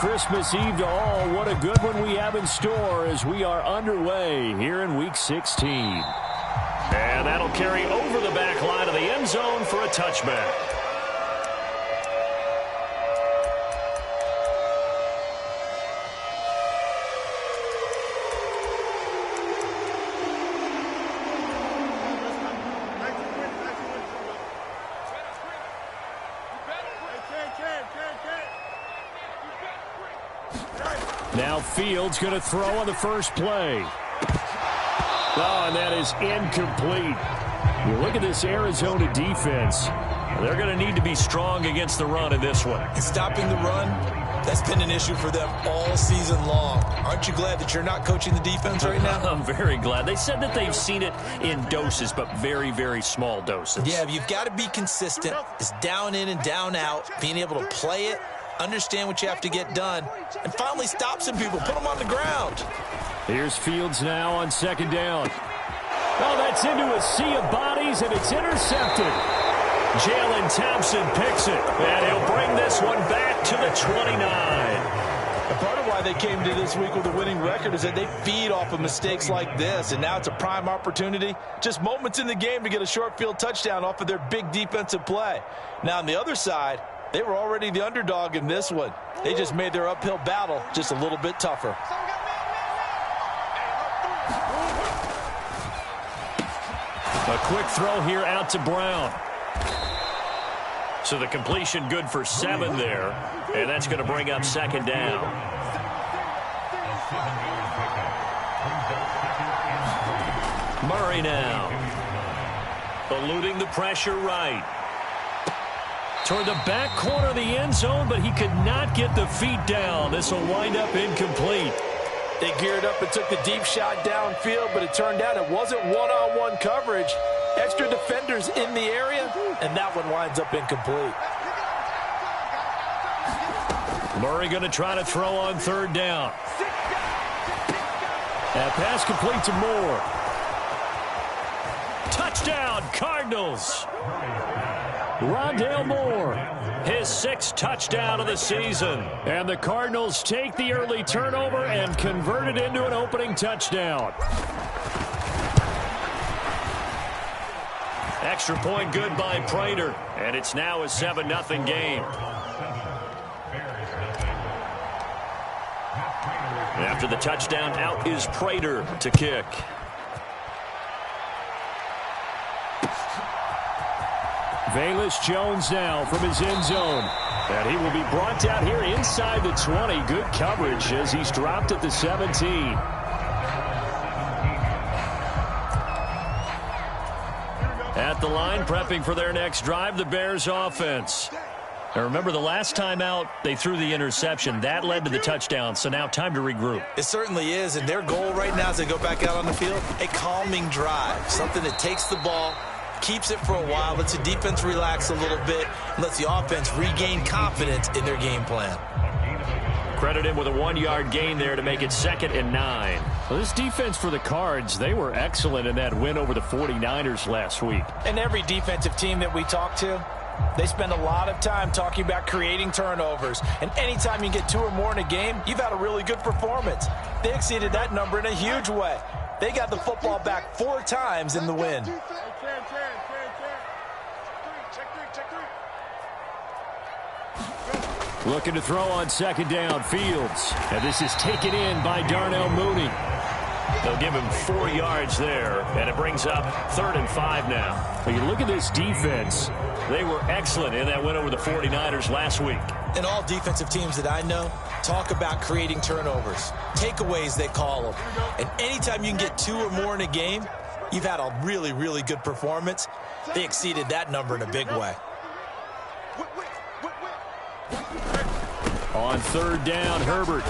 Christmas Eve to all. What a good one we have in store as we are underway here in Week 16. And that'll carry over the back line of the end zone for a touchback. Now Fields going to throw on the first play. Oh, and that is incomplete. You look at this Arizona defense. They're going to need to be strong against the run in this one. And stopping the run, that's been an issue for them all season long. Aren't you glad that you're not coaching the defense right now? I'm very glad. They said that they've seen it in doses, but very, very small doses. Yeah, you've got to be consistent. It's down in and down out, being able to play it, understand what you have to get done, and finally stop some people, put them on the ground. Here's Fields now on second down. Oh, that's into a sea of bodies, and it's intercepted. Jalen Thompson picks it, and he'll bring this one back to the 29. And part of why they came to this week with a winning record is that they feed off of mistakes like this, and now it's a prime opportunity, just moments in the game to get a short field touchdown off of their big defensive play. Now, on the other side, they were already the underdog in this one. They just made their uphill battle just a little bit tougher. A quick throw here out to Brown. So the completion good for 7 there, and that's going to bring up second down. Murray now. Eluding the pressure right. Toward the back corner of the end zone, but he could not get the feet down. This will wind up incomplete. They geared up and took the deep shot downfield, but it turned out it wasn't one-on-one coverage. Extra defenders in the area, and that one winds up incomplete. Murray going to try to throw on third down. That pass complete to Moore. Touchdown, Cardinals. Rondale Moore, his 6th touchdown of the season. And the Cardinals take the early turnover and convert it into an opening touchdown. Extra point good by Prater, and it's now a 7-0 game. After the touchdown, out is Prater to kick. Velus Jones now from his end zone. And he will be brought down here inside the 20. Good coverage as he's dropped at the 17. At the line, prepping for their next drive, the Bears offense. Now remember, the last time out, they threw the interception. That led to the touchdown, so now time to regroup. It certainly is, and their goal right now as they go back out on the field, a calming drive, something that takes the ball, keeps it for a while, lets the defense relax a little bit, and lets the offense regain confidence in their game plan. Credit him with a 1-yard gain there to make it 2nd and 9. Well, this defense for the Cards, they were excellent in that win over the 49ers last week. And every defensive team that we talk to, they spend a lot of time talking about creating turnovers. And anytime you get 2 or more in a game, you've had a really good performance. They exceeded that number in a huge way. They got the football back 4 times in the win. Looking to throw on second down, Fields. And this is taken in by Darnell Mooney. They'll give him 4 yards there, and it brings up 3rd and 5 now. When you look at this defense, they were excellent in that win over the 49ers last week. And all defensive teams that I know talk about creating turnovers. Takeaways, they call them. And anytime you can get 2 or more in a game, you've had a really, really good performance. They exceeded that number in a big way. On third down, Herbert.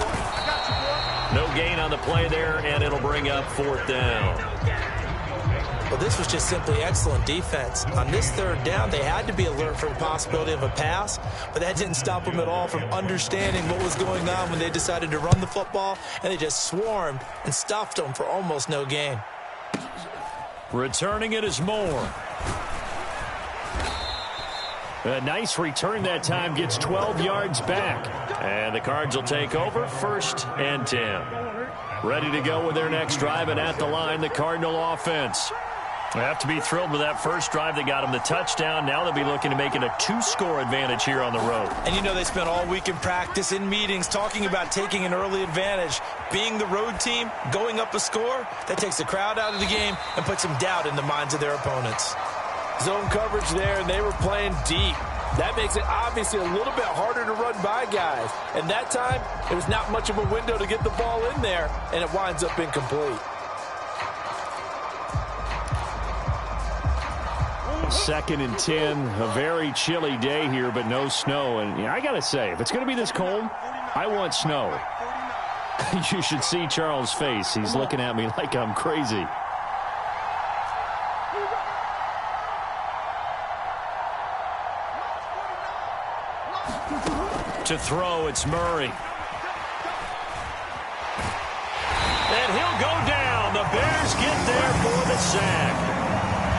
No gain on the play there, and it'll bring up 4th down. Well, this was just simply excellent defense. On this third down, they had to be alert for the possibility of a pass, but that didn't stop them at all from understanding what was going on when they decided to run the football, and they just swarmed and stuffed them for almost no gain. Returning it is Moore. A nice return that time, gets 12 yards back. And the Cards will take over, 1st and 10. Ready to go with their next drive, and at the line, the Cardinal offense. They have to be thrilled with that first drive that got them the touchdown. Now they'll be looking to make it a 2-score advantage here on the road. And you know they spent all week in practice, in meetings, talking about taking an early advantage. Being the road team, going up a score, that takes the crowd out of the game and puts some doubt in the minds of their opponents. Zone coverage there, and they were playing deep. That makes it obviously a little bit harder to run by guys. And that time, it was not much of a window to get the ball in there, and it winds up incomplete. 2nd and 10, a very chilly day here, but no snow. And I got to say, if it's going to be this cold, I want snow. You should see Charles' face. He's looking at me like I'm crazy. To throw, it's Murray. And he'll go down. The Bears get there for the sack.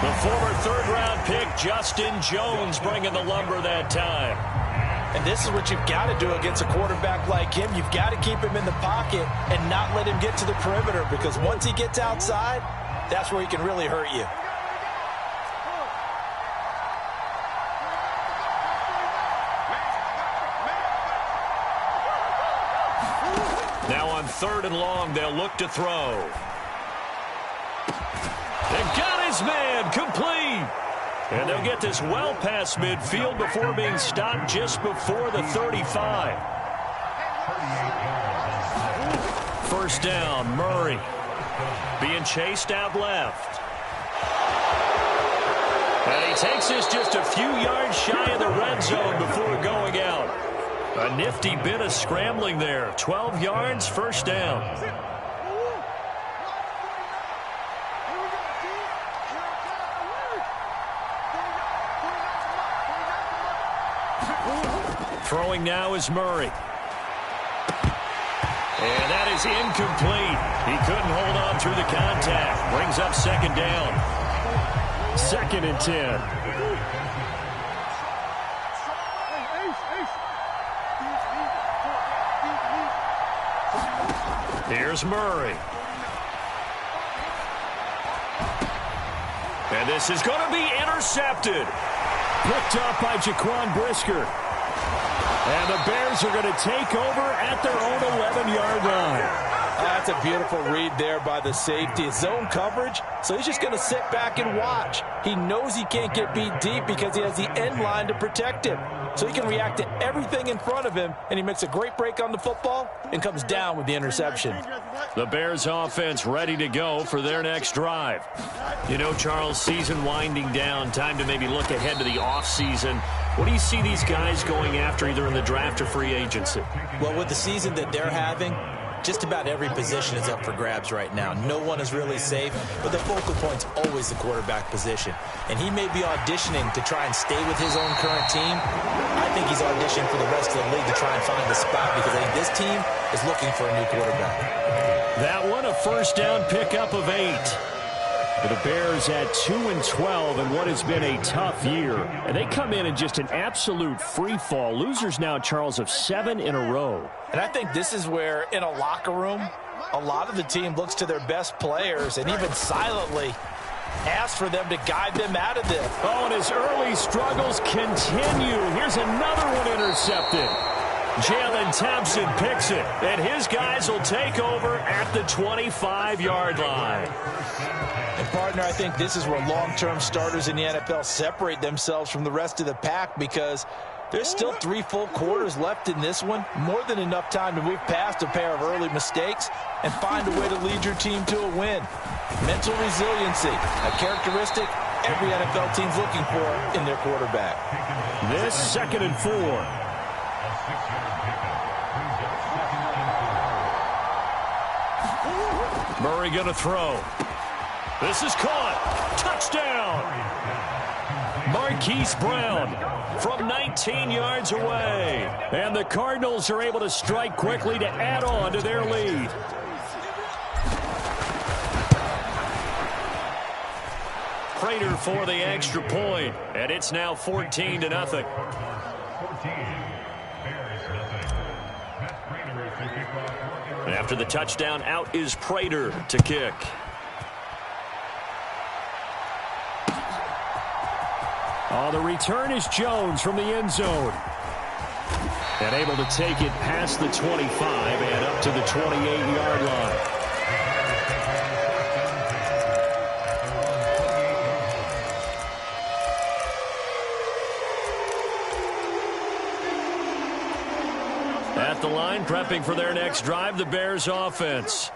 The former 3rd-round pick, Justin Jones, bringing the lumber that time. And this is what you've got to do against a quarterback like him. You've got to keep him in the pocket and not let him get to the perimeter, because once he gets outside, that's where he can really hurt you. Now on 3rd and long, they'll look to throw. They've got his man, complete. And they'll get this well past midfield before being stopped just before the 35. 1st down, Murray. Being chased out left. And he takes this just a few yards shy of the red zone before going out. A nifty bit of scrambling there. 12 yards, 1st down. Throwing now is Murray. And that is incomplete. He couldn't hold on through the contact. Brings up 2nd down. 2nd and 10. Here's Murray. And this is going to be intercepted. Picked up by Jaquan Brisker. And the Bears are going to take over at their own 11-yard line. That's a beautiful read there by the safety. Zone coverage, so he's just going to sit back and watch. He knows he can't get beat deep because he has the end line to protect him. So he can react to everything in front of him, and he makes a great break on the football and comes down with the interception. The Bears offense ready to go for their next drive. You know, Charles, season winding down, time to maybe look ahead to the offseason. What do you see these guys going after either in the draft or free agency? Well, with the season that they're having, just about every position is up for grabs right now. No one is really safe, but the focal point's always the quarterback position. And he may be auditioning to try and stay with his own current team. I think he's auditioning for the rest of the league to try and find a spot because I think this team is looking for a new quarterback. That one, a 1st down pickup of 8. The Bears at 2-12 in what has been a tough year. And they come in just an absolute free fall. Losers now, Charles, of 7 in a row. And I think this is where, in a locker room, a lot of the team looks to their best players and even silently asks for them to guide them out of this. Oh, and his early struggles continue. Here's another one intercepted. Jalen Thompson picks it, and his guys will take over at the 25-yard line. And, partner, I think this is where long-term starters in the NFL separate themselves from the rest of the pack because there's still 3 full quarters left in this one. More than enough time to move past a pair of early mistakes and find a way to lead your team to a win. Mental resiliency, a characteristic every NFL team's looking for in their quarterback. This 2nd and 4. Murray going to throw. This is caught. Touchdown. Marquise Brown from 19 yards away. And the Cardinals are able to strike quickly to add on to their lead. Prater for the extra point, and it's now 14-0. And after the touchdown, out is Prater to kick. Oh, the return is Jones from the end zone. And able to take it past the 25 and up to the 28-yard line. At the line, prepping for their next drive, the Bears offense.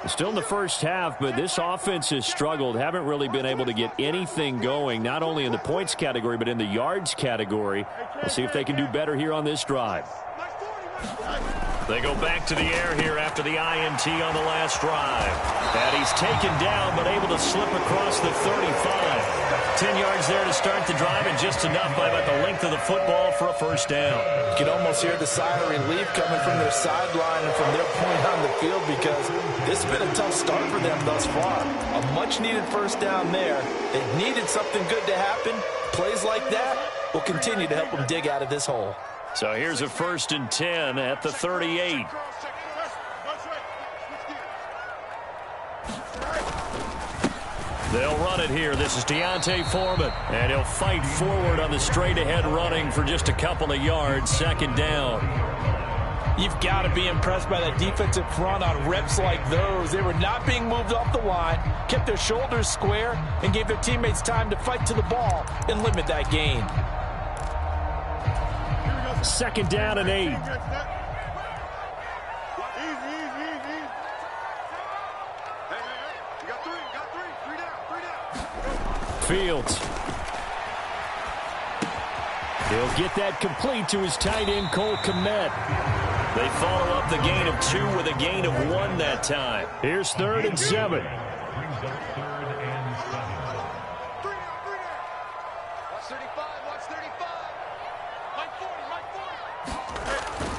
Still in the first half, but this offense has struggled. Haven't really been able to get anything going, not only in the points category, but in the yards category. We'll see if they can do better here on this drive. They go back to the air here after the INT on the last drive. And he's taken down, but able to slip across the 35. 10 yards there to start the drive, and just enough by about the length of the football for a first down. You can almost hear the sigh of relief coming from their sideline and from their point on the field, because this has been a tough start for them thus far. A much-needed first down there. They needed something good to happen. Plays like that will continue to help them dig out of this hole. So here's a 1st and 10 at the 38. They'll run it here. This is D'Onta Foreman. And he'll fight forward on the straight-ahead running for just a couple of yards. 2nd down. You've got to be impressed by that defensive front on reps like those. They were not being moved off the line, kept their shoulders square, and gave their teammates time to fight to the ball and limit that gain. 2nd down and 8. Fields. He'll get that complete to his tight end, Cole Kmet. They follow up the gain of 2 with a gain of 1 that time. Here's 3rd and 7.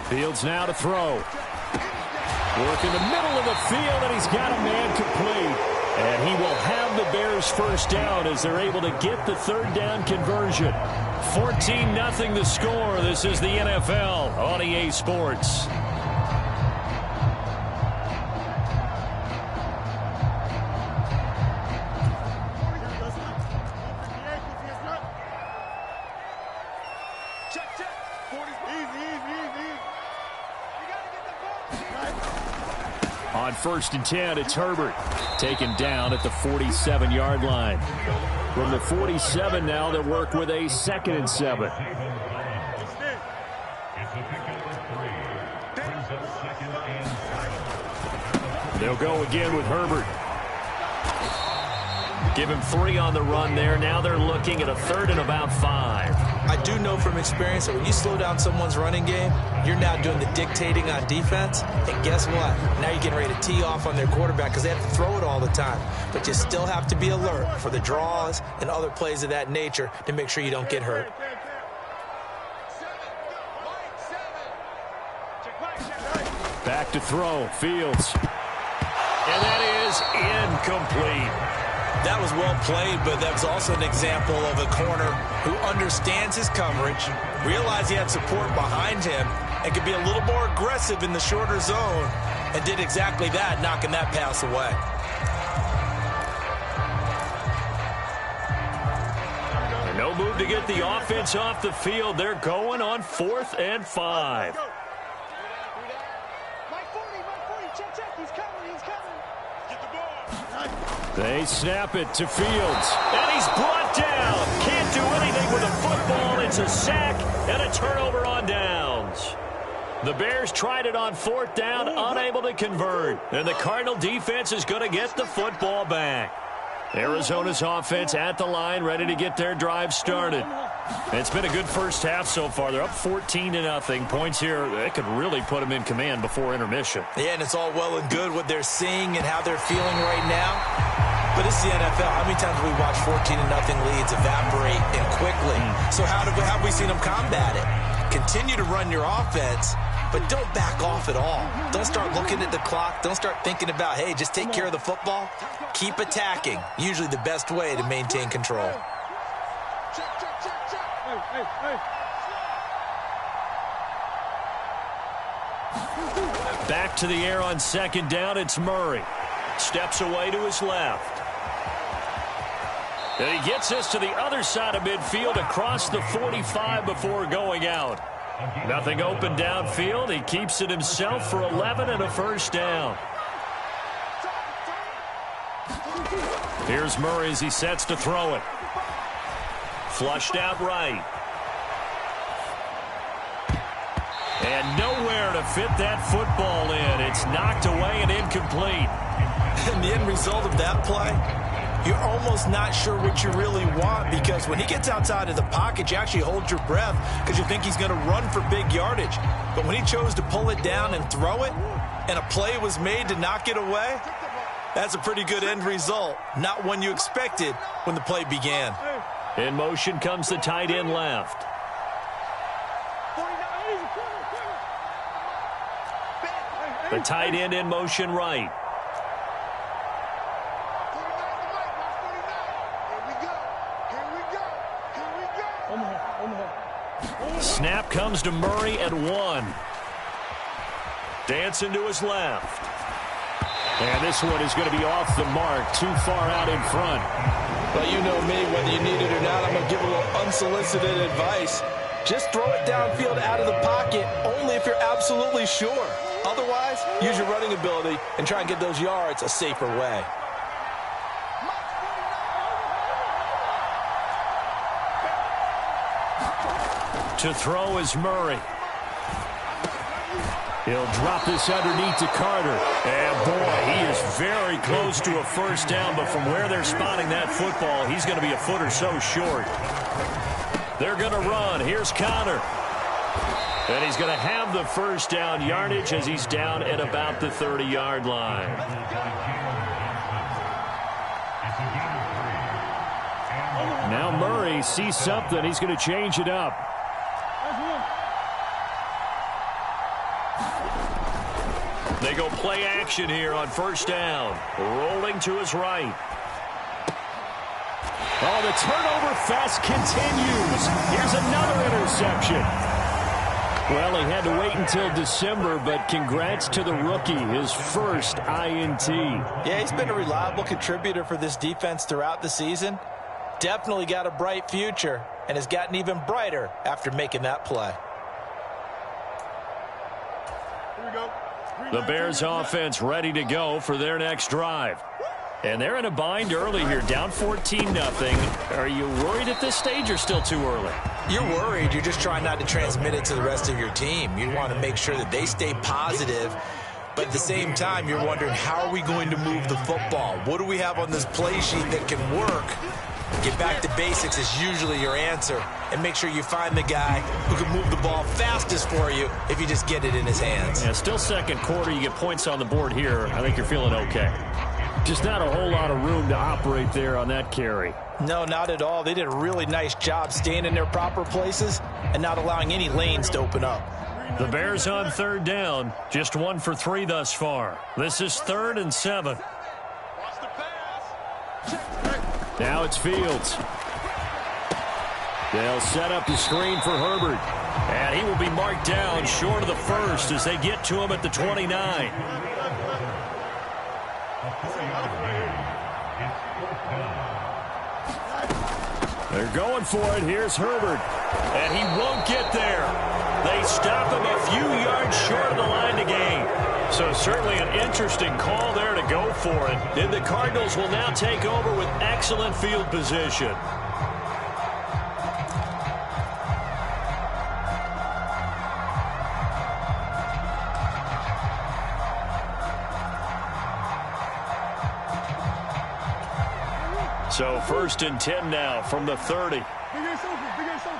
Fields now to throw. Work in the middle of the field, and he's got a man complete. And he will have the Bears first down as they're able to get the 3rd down conversion. 14-0 the score. This is the NFL on EA Sports. On 1st and 10, it's Herbert. Taken down at the 47-yard line. From the 47 now, they'll work with a 2nd and 7. They'll go again with Herbert. Give him 3 on the run there. Now they're looking at a 3rd and about 5. I do know from experience that when you slow down someone's running game, you're now doing the dictating on defense. And guess what? Now you're getting ready to tee off on their quarterback because they have to throw it all the time. But you still have to be alert for the draws and other plays of that nature to make sure you don't get hurt. Back to throw. Fields. And that is incomplete. That was well played, but that was also an example of a corner who understands his coverage, realized he had support behind him, and could be a little more aggressive in the shorter zone, and did exactly that, knocking that pass away. No move to get the offense off the field. They're going on 4th and 5. They snap it to Fields. And he's brought down. Can't do anything with the football. It's a sack and a turnover on downs. The Bears tried it on 4th down, unable to convert. And the Cardinal defense is going to get the football back. Arizona's offense at the line, ready to get their drive started. It's been a good first half so far. They're up 14-0. Points here, they could really put them in command before intermission. Yeah, and it's all well and good what they're seeing and how they're feeling right now. But it's the NFL. How many times have we watched 14-0 leads evaporate and quickly? So how have we seen them combat it? Continue to run your offense but don't back off at all. Don't start looking at the clock. Don't start thinking about, hey, just take care of the football. Keep attacking. Usually the best way to maintain control. Back to the air on second down. It's Murray. Steps away to his left. And he gets this to the other side of midfield across the 45 before going out. Nothing open downfield. He keeps it himself for 11 and a first down. Here's Murray as he sets to throw it. Flushed out right. And nowhere to fit that football in. It's knocked away and incomplete. And the end result of that play, you're almost not sure what you really want, because when he gets outside of the pocket, you actually hold your breath because you think he's going to run for big yardage. But when he chose to pull it down and throw it, and a play was made to knock it away, that's a pretty good end result. Not one you expected when the play began. In motion comes the tight end left. The tight end in motion right. Snap comes to Murray at 1. Dancing to his left. And this one is going to be off the mark, too far out in front. Well, you know me, whether you need it or not, I'm going to give a little unsolicited advice. Just throw it downfield out of the pocket, only if you're absolutely sure. Otherwise, use your running ability and try and get those yards a safer way. To throw is Murray. He'll drop this underneath to Carter. And boy, he is very close to a first down, but from where they're spotting that football, he's going to be a foot or so short. They're going to run. Here's Connor. And he's going to have the first down yardage as he's down at about the 30-yard line. Now Murray sees something. He's going to change it up. They go play action here on first down. Rolling to his right. Oh, the turnover fest continues. Here's another interception. Well, he had to wait until December, but congrats to the rookie, his first INT. Yeah, he's been a reliable contributor for this defense throughout the season. Definitely got a bright future and has gotten even brighter after making that play. Here we go. The Bears offense ready to go for their next drive. And they're in a bind early here, down 14-0. Are you worried at this stage or still too early? You're worried. You're just trying not to transmit it to the rest of your team. You want to make sure that they stay positive. But at the same time, you're wondering, how are we going to move the football? What do we have on this play sheet that can work? Get back to basics is usually your answer. And make sure you find the guy who can move the ball fastest for you if you just get it in his hands. Yeah, still second quarter. You get points on the board here. I think you're feeling okay. Just not a whole lot of room to operate there on that carry. No, not at all. They did a really nice job staying in their proper places and not allowing any lanes to open up. The Bears on third down, just 1 for 3 thus far. This is 3rd and 7. Now it's Fields. They'll set up the screen for Herbert. And he will be marked down short of the first as they get to him at the 29. They're going for it. Here's Herbert. And he won't get there. They stop him a few yards short of the line to gain. So certainly an interesting call there to go for it. And the Cardinals will now take over with excellent field position. So 1st and 10 now from the 30. Big ass open, big ass open.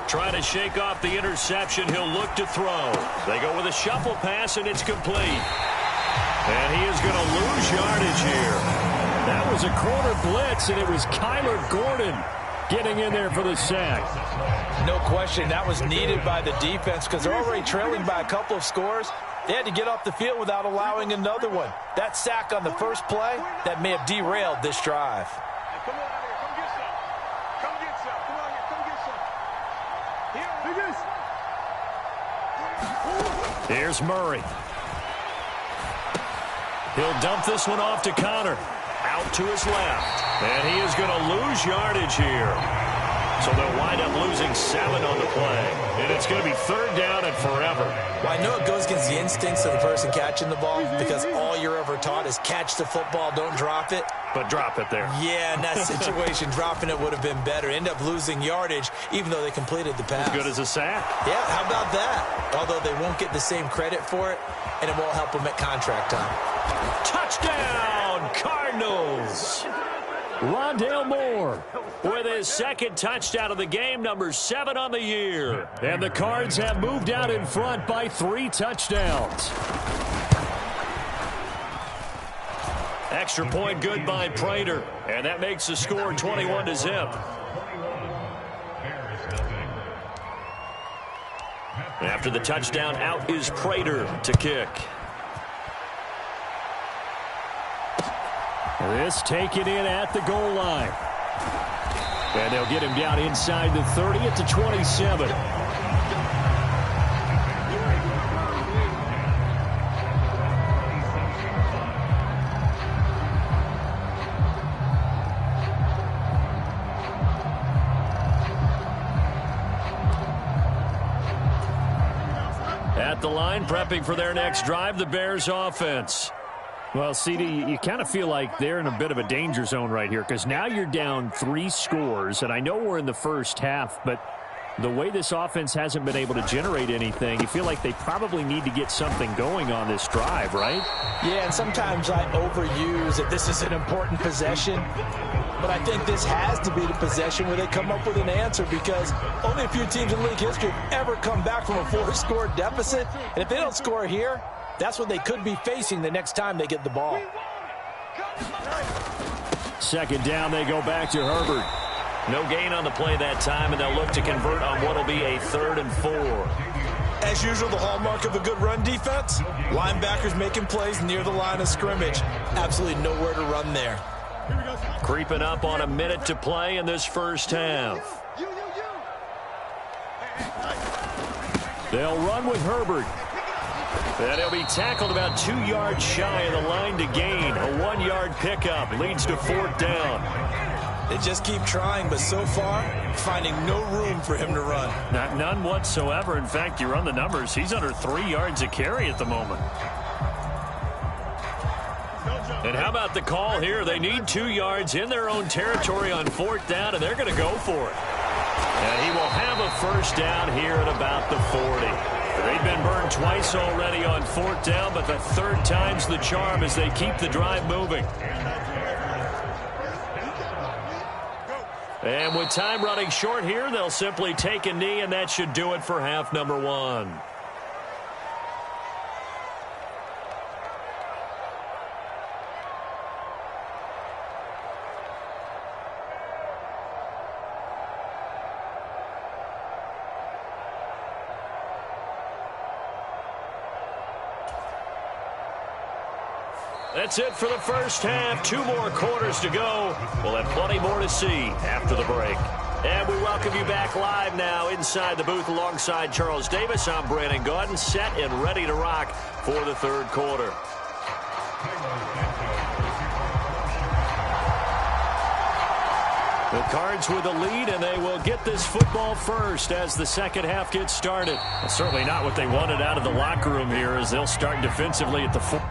Trying to shake off the interception. He'll look to throw. They go with a shuffle pass, and it's complete. And he is going to lose yardage here. That was a corner blitz, and it was Kyler Gordon getting in there for the sack. No question, that was needed by the defense because they're already trailing by a couple of scores. They had to get off the field without allowing another one. That sack on the first play, that may have derailed this drive. Come on out here. Come get some. Come get some. Come on here. Come get some. Here. Here's Murray. He'll dump this one off to Connor. Out to his left. And he is going to lose yardage here. So they'll wind up losing 7 on the play. And it's going to be 3rd down and forever. Well, I know it goes against the instincts of the person catching the ball because all you're ever taught is catch the football, don't drop it. But drop it there. Yeah, in that situation, dropping it would have been better. End up losing yardage, even though they completed the pass. As good as a sack. Yeah, how about that? Although they won't get the same credit for it, and it won't help them at contract time. Touchdown, Cardinals! Rondale Moore with his 2nd touchdown of the game, number 7 on the year. And the Cards have moved out in front by 3 touchdowns. Extra point good by Prater. And that makes the score 21-0. After the touchdown, out is Prater to kick. This taken in at the goal line. And they'll get him down inside the 30 at the 27. At the line, prepping for their next drive, the Bears offense. Well, CD, you kind of feel like they're in a bit of a danger zone right here because now you're down 3 scores, and I know we're in the first half, but the way this offense hasn't been able to generate anything, you feel like they probably need to get something going on this drive, right? Yeah, and sometimes I overuse that this is an important possession, but I think this has to be the possession where they come up with an answer because only a few teams in league history have ever come back from a 4-score deficit, and if they don't score here, that's what they could be facing the next time they get the ball. 2nd down, they go back to Herbert. No gain on the play that time, and they'll look to convert on what will be a 3rd and 4. As usual, the hallmark of a good run defense, linebackers making plays near the line of scrimmage. Absolutely nowhere to run there. Creeping up on a minute to play in this first half. They'll run with Herbert. And he'll be tackled about 2 yards shy of the line to gain. A 1-yard pickup leads to 4th down. They just keep trying, but so far, finding no room for him to run. None whatsoever. In fact, you run the numbers. He's under 3 yards a carry at the moment. And how about the call here? They need 2 yards in their own territory on 4th down, and they're going to go for it. And he will have a 1st down here at about the 40. They've been burned twice already on 4th down, but the 3rd time's the charm as they keep the drive moving. And with time running short here, they'll simply take a knee, and that should do it for half number 1. That's it for the first half. 2 more quarters to go. We'll have plenty more to see after the break. And we welcome you back live now inside the booth alongside Charles Davis. I'm Brandon Gaudin, set and ready to rock for the 3rd quarter. The Cards with the lead, and they will get this football first as the 2nd half gets started. Well, certainly not what they wanted out of the locker room here as they'll start defensively at the 4.